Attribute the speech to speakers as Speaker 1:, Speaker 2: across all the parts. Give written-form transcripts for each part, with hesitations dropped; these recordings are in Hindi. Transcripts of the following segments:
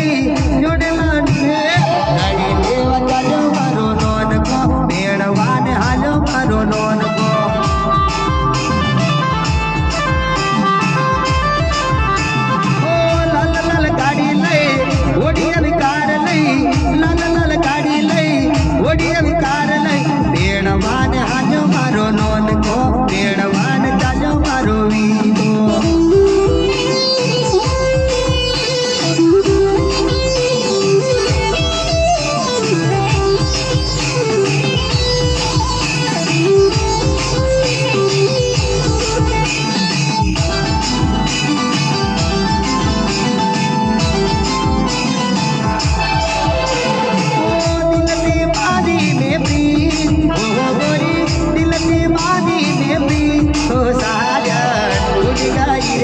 Speaker 1: લઈ જોડેલા ને ગાડી લેવા ચાલો મારો નોનકો મેળવાને હાલો મારો નોનકો ઓ લાલ લાલ ગાડી લઈ ઓડિયન કાર લઈ લાલ લાલ ગાડી લઈ ઓડિયન કાર લઈ મેળવાને હાલો મારો નોનકો મેળવાને ચાલો મારો વીરો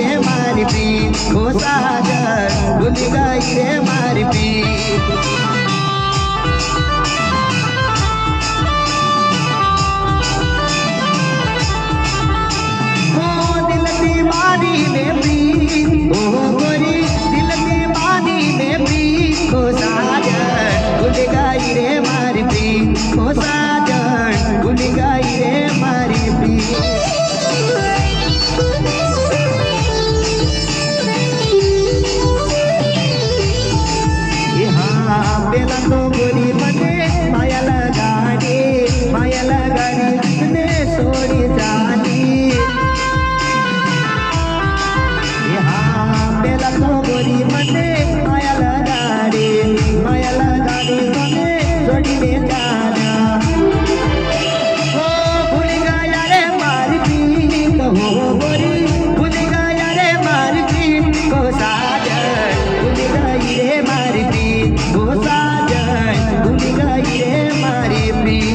Speaker 1: ओ साजन भूल गई रे मारी प्रीत ओ दिल दीवानी में प्रीत ओ गोरी दिल दीवानी में प्रीत ओ साजन भूल गई रे मारी प्रीत ओ साजन भूल गई रे मारी प्रीत बेला तो गोरी मने माया लगाड़ी ने सोड़ी जानी बेला तो गोरी मने माया लगाड़ी मने सोड़ी ने जाना ओ भूल गया रे मारी प्रीत हो गोरी भूल गया रे मारी प्रीत को साजन भूल गई रे मारी प्रीत को साजन भूल गई रे मारी प्रीत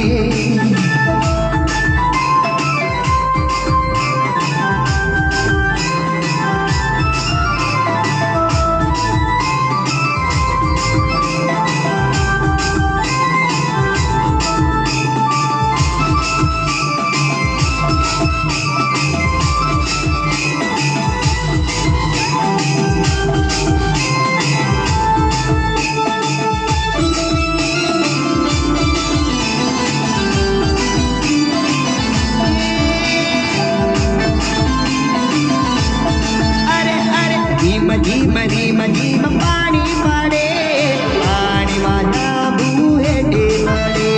Speaker 1: मधी पानी पड़े पानी माता बूहे दे पड़े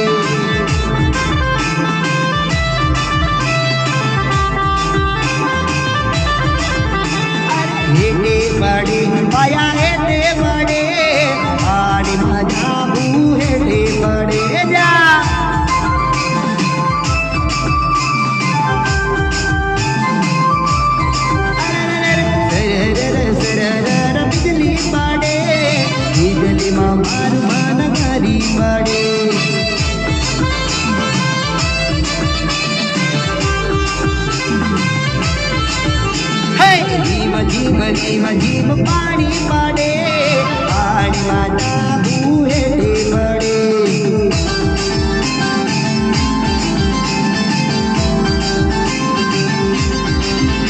Speaker 1: हेटे पड़े पाया हेटे पड़े पानी माता बूहे दे पड़े जा बिजली मार मन घरी पड़े झीम झीम झीम झीम पानी पड़े